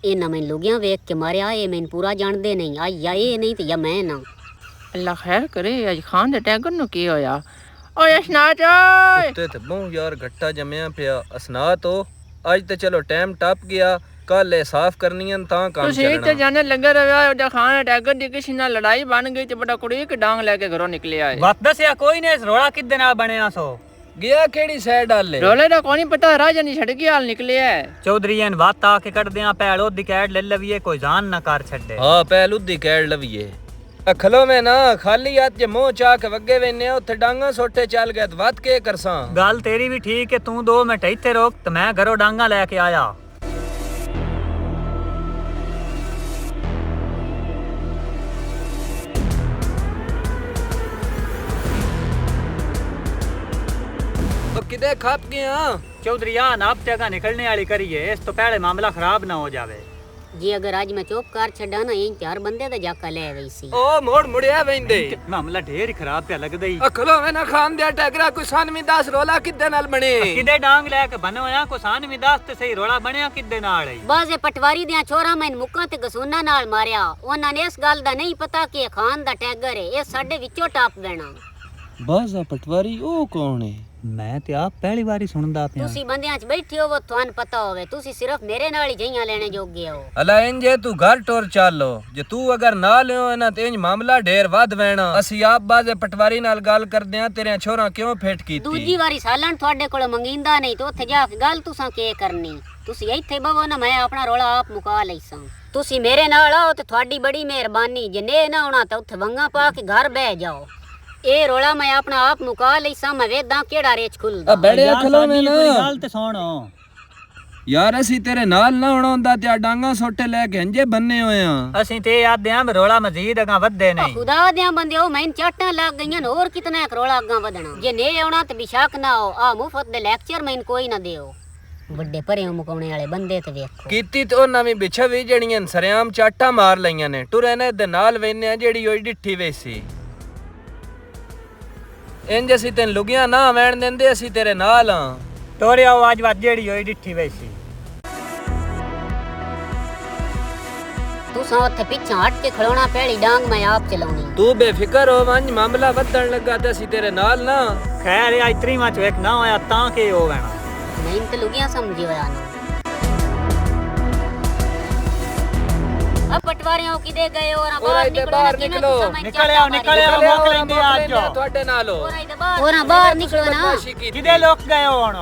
ਇਹਨਾਂ ਮੈਨੂੰ ਲੁਗਿਆਂ ਵੇਖ ਕੇ ਮਾਰਿਆ। ਇਹ ਮੈਨੂੰ ਪੂਰਾ ਜਾਣਦੇ ਨਹੀਂ ਆ, ਜਾਂ ਇਹ ਨਹੀਂ ਤੇ ਜਾਂ ਮੈਂ ਨਾ। ਅੱਲਾ ਖੈਰ ਕਰੇ। ਅੱਜ ਖਾਨ ਦੇ ਟੈਗਰ ਨੂੰ ਕੀ ਹੋਇਆ? ਓਏ ਅਸਨਾਤ ਓਏ ਉੱਤੇ ਤੇ ਬਹੁ ਯਾਰ ਗੱਟਾ ਜੰਮਿਆ ਪਿਆ। ਅਸਨਾਤ ਹੋ ਅੱਜ ਤੇ ਚਲੋ ਟਾਈਮ ਟੱਪ ਗਿਆ, ਕੱਲ ਇਹ ਸਾਫ਼ ਕਰਨੀਆਂ ਤਾਂ ਕੰਮ ਤੁਸੀਂ ਚੱਲਣਾ। ਤੇ ਜਾਣੇ ਲੱਗੇ ਰਹਾ। ਉਹਦਾ ਖਾਨ ਦੇ ਟੈਗਰ ਦੀ ਕਿਸੇ ਨਾਲ ਲੜਾਈ ਬਣ ਗਈ ਤੇ ਬੜਾ ਕੁੜੀ ਇੱਕ ਡਾਂਗ ਲੈ ਕੇ ਘਰੋਂ ਨਿਕਲਿਆ ਏ। ਵਕਤ ਦੱਸਿਆ ਕੋਈ ਨਹੀਂ, ਰੋਲਾ ਕਿੱਦੇ ਨਾਲ ਬਣਿਆ ਸੋ? ਗਿਆ ਕਿਹੜੀ ਸਾਈਡ ਆਲੇ? ਰੋਲੇ ਦਾ ਕੋਈ ਨਹੀਂ ਪਤਾ, ਰਾਜਾ ਨਹੀਂ ਛੱਡ ਕੇ ਹਾਲ ਨਿਕਲਿਆ। ਚੌਧਰੀਆਂ ਵਤ ਆ ਕੇ ਕੱਢਦੇ ਆ ਪੈਲ ਉਹਦੀ ਕੈਡ ਲੈ ਲਵੀਏ, ਕੋਈ ਜਾਨ ਨਾ ਕਰ ਛੱਡੇ। ਹਾਂ ਪਹਿਲ ਉਦੀ ਕਹਿ ਲਵੀਏ। ਅਖਲੋ ਮੈਂ ਨਾ ਖਾਲੀ ਹੱਥ ਜੇ ਮੂੰਹ ਚਾ ਕੇ ਵੱਗੇ ਵੇਨੇ ਉੱਥੇ ਡਾਂਗਾ ਸੋਟੇ ਚੱਲ ਗਿਆ ਤੇ ਵੱਧ ਕੇ ਕਰਸਾਂ। ਗੱਲ ਤੇਰੀ ਵੀ ਠੀਕ ਹੈ, ਤੂੰ 2 ਮਿੰਟ ਇੱਥੇ ਰੋਕ ਤੇ ਮੈਂ ਘਰੋਂ ਡਾਂਗਾ ਲੈ ਕੇ ਆਇਆ। ਕਿਦੇ ਖੱਪ ਗਿਆ? ਚੌਧਰੀ ਆ ਨਾਪ ਜਗ੍ਹਾ ਨਿਕਲਣੇ ਵਾਲੀ ਕਰੀਏ, ਇਸ ਤੋਂ ਪਹਿਲੇ ਮਾਮਲਾ ਖਰਾਬ ਨਾ ਹੋ ਜਾਵੇ। ਜੇ ਅਗਰ ਅੱਜ ਮੈਂ ਚੁੱਪ ਕਰ ਛੱਡਾ ਨਾ, ਇਹ 4 ਬੰਦੇ ਦਾ ਜਾਕਾ ਲੈ ਗਈ ਸੀ। ਉਹ ਮੋੜ ਮੁੜਿਆ ਵੈਂਦੇ ਮਾਮਲਾ ਢੇਰ ਹੀ ਖਰਾਬ ਪਿਆ ਲੱਗਦਾ ਹੀ। ਅਖਲੋ ਮੈਂ ਨਾ ਖਾਨ ਦਿਆ ਟੈਗਰਾ ਕੋਈ ਸਾਨਵੀਂ 10 ਰੋਲਾ ਕਿੱਦੇ ਨਾਲ ਬਣੇ? ਕਿਦੇ ਡਾਂਗ ਲੈ ਕੇ ਬਣੋਇਆ ਕੋ ਸਾਨ ਵੀ ਦੱਸ ਤੇ ਸਹੀ ਰੋਲਾ ਬਣਿਆ ਕਿੱਦੇ ਨਾਲ ਹੈ? ਬਾਜ਼ੇ ਪਟਵਾਰੀ ਦੀਆਂ ਚੋਰਾਂ ਮੈਨੂੰ ਮੁੱਕਾਂ ਤੇ ਗਸੂਨਾ ਨਾਲ ਮਾਰਿਆ। ਉਹਨਾਂ ਨੇ ਇਸ ਗੱਲ ਦਾ ਨਹੀਂ ਪਤਾ ਕਿ ਇਹ ਖਾਨ ਦਾ ਟੈਗਰ ਹੈ। ਇਹ ਸਾਡੇ ਵਿੱਚੋਂ ਟਾਪ ਬੈਣਾ। ਬਾਜ਼ਾ ਪਟਵਾਰੀ ਉਹ ਕੌਣ ਹੈ? ਮੈਂ ਤੇ ਆਪ ਪਹਿਲੀ ਵਾਰੀ ਸੁਣਦਾ ਪਿਆ। ਤੁਸੀਂ ਬੰਦਿਆਂ 'ਚ ਬੈਠੇ ਹੋ, ਤੁਹਾਨੂੰ ਪਤਾ ਹੋਵੇ। ਤੁਸੀਂ ਸਿਰਫ ਮੇਰੇ ਨਾਲ ਹੀ ਜਈਆਂ ਲੈਣੇ ਜੋਗੇ ਹੋ। ਅਲਾ ਇੰਜੇ ਤੂੰ ਘਰ ਟੋਰ ਚੱਲੋ। ਜੇ ਤੂੰ ਅਗਰ ਨਾ ਲਿਓ ਨਾ ਤੇ ਇੰਜ ਮਾਮਲਾ ਢੇਰ ਵੱਧ ਵੈਣਾ। ਅਸੀਂ ਆਪ ਬਾਜ਼ੇ ਪਟਵਾਰੀ ਨਾਲ ਗੱਲ ਕਰਦੇ ਆ, ਤੇਰੀਆਂ ਛੋਰਾਂ ਕਿਉਂ ਫੇਟ ਕੀਤੀ? ਦੂਜੀ ਵਾਰੀ ਸਾਲਣ ਤੁਹਾਡੇ ਕੋਲ ਮੰਗੀਂਦਾ ਨਹੀਂ ਤੇ ਉੱਥੇ ਜਾ ਕੇ ਗੱਲ ਤੁਸੀਂ ਕੀ ਕਰਨੀ? ਤੁਸੀਂ ਇੱਥੇ ਬਵੋ ਨਾ, ਮੈਂ ਆਪਣਾ ਰੋਲਾ ਆਪ ਮੁਕਾ ਲਈਸਾਂ। ਤੁਸੀਂ ਮੇਰੇ ਨਾਲ ਆਓ ਤੇ ਤੁਹਾਡੀ ਬੜੀ ਮਿਹਰਬਾਨੀ। ਜੇ ਨੇ ਨਾ ਆਉਣਾ ਤਾਂ ਉੱਥੇ ਵੰਗਾ ਪਾ ਕੇ ਘਰ ਬਹਿ ਜਾਓ। ਇਹ ਰੋਲਾ ਮੈਂ ਆਪਣਾ ਆਪ ਮੁਕਾ ਲਈਸਾਂ। ਮੈਂ ਵੇਦਾਂ ਕਿਹੜਾ ਰੇਚ ਖੁੱਲਦਾ। ਬੜੇ ਅਖਲੋ ਮੈਂ ਨਾ ਗੱਲ ਤੇ ਸੁਣ। ਯਾਰ ਅਸੀਂ ਤੇਰੇ ਨਾਲ ਨਾ ਹੋਣਾ ਹੁੰਦਾ ਤੇ ਆ ਡਾਂਗਾ ਸੋਟੇ ਲੈ ਕੇ ਹੰਜੇ ਬੰਨੇ ਹੋਏ ਆ। ਅਸੀਂ ਤੇ ਆਦੇ ਆਂ ਰੋਲਾ ਮਜ਼ੀਦ ਅਗਾ ਵੱਧੇ ਨਹੀਂ। ਖੁਦਾ ਦਿਆਂ ਬੰਦਿਓ, ਮੈਨੂੰ ਚਾਟਾਂ ਲੱਗ ਗਈਆਂ। ਹੋਰ ਕਿਤਨਾ ਇੱਕ ਰੋਲਾ ਅੱਗਾ ਵਧਣਾ। ਜੇ ਨੇ ਆਉਣਾ ਤੇ ਬਿਸ਼ੱਕ ਨਾ ਆਓ। ਆ ਮੁਫਤ ਦੇ ਲੈਕਚਰ ਮੈਨੂੰ ਕੋਈ ਨਾ ਦਿਓ। ਵੱਡੇ ਭਰਿਓ ਮੁਕਾਉਣੇ ਵਾਲੇ ਬੰਦੇ ਤੇ ਵੇਖੋ। ਕੀਤੀ ਤੇ ਉਹਨਾਂ ਵੀ ਵਿਛਾ ਵੀ ਜਣੀਆਂ ਸਰਿਆਮ ਚਾਟਾਂ ਮਾਰ ਲਈਆਂ ਨੇ। ਟੁਰੇ ਨੇ ਦੇ ਨਾਲ ਵੇਨੇ ਆ ਜਿਹੜੀ ਉਹ ਡਿੱਠੀ ਵੇਸੀ। ਇੰਜ ਅਸੀਂ ਤੈਨੂੰ ਲੁਗਿਆ ਨਾ ਵੈਣ ਦਿੰਦੇ, ਅਸੀਂ ਤੇਰੇ ਨਾਲ ਆ। ਤੋਰੇ ਆਵਾਜ਼ ਵੱਜ ਜਿਹੜੀ ਹੋਈ ਡਿੱਠੀ ਵੈਸੀ। ਤੁਸੀਂ ਉੱਥੇ ਪਿੱਛੇ ਹਟ ਕੇ ਖਲੋਣਾ, ਪਹਿਲੀ ਡਾਂਗ ਮੈਂ ਆਪ ਚਲਾਉਣੀ। ਤੂੰ ਬੇਫਿਕਰ ਹੋ, ਵੰਜ ਮਾਮਲਾ ਵਧਣ ਲੱਗਾ ਤੇ ਅਸੀਂ ਤੇਰੇ ਨਾਲ ਨਾ। ਖੈਰ ਇਹ ਇਤਰੀ ਮਾਚ ਵੇਖ ਨਾ ਹੋਇਆ ਤਾਂ ਕਿ ਹੋ ਵੈਣਾ। ਮੈਨੂੰ ਤੇ ਲੁਗਿਆ ਸਮਝੀ ਹੋਇਆ ਨਾ। ਆ ਪਟਵਾਰੀਆਂ ਕਿਦੇ ਗਏ ਹੋ? ਨਾ ਬਾਹਰ ਨਿਕਲੋ। ਨਿਕਲਿਆ ਮੁੱਕ ਲੈਂਦੇ ਅੱਜ ਤੁਹਾਡੇ ਨਾਲ ਹੋ। ਹੋਰਾਂ ਬਾਹਰ ਨਿਕਲੋ ਨਾ। ਕਿਦੇ ਲੋਕ ਗਏ ਹੁਣ?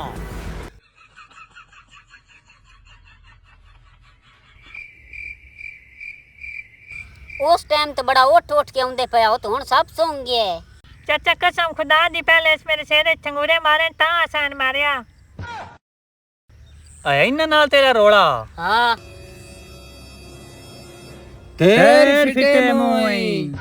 ਉਸ ਟਾਈਮ ਤੇ ਬੜਾ ਉੱਠ ਕੇ ਆਉਂਦੇ ਪਿਆ ਹੋ, ਤੇ ਹੁਣ ਸਭ ਸੌਂ ਗਏ। ਚਾਚਾ ਕਸਮ ਖੁਦਾ ਦੀ, ਪਹਿਲੇ ਮੇਰੇ ਸਿਰ ਤੇ ਚੰਗੂਰੇ ਮਾਰੇ ਤਾਂ ਆਸਾਨ ਮਾਰਿਆ। ਆ ਇਹਨਾਂ ਨਾਲ ਤੇਰਾ ਰੋਲਾ? ਹਾਂ ਤੇਰ ਫਿੱਟੇ ਮੋਈ।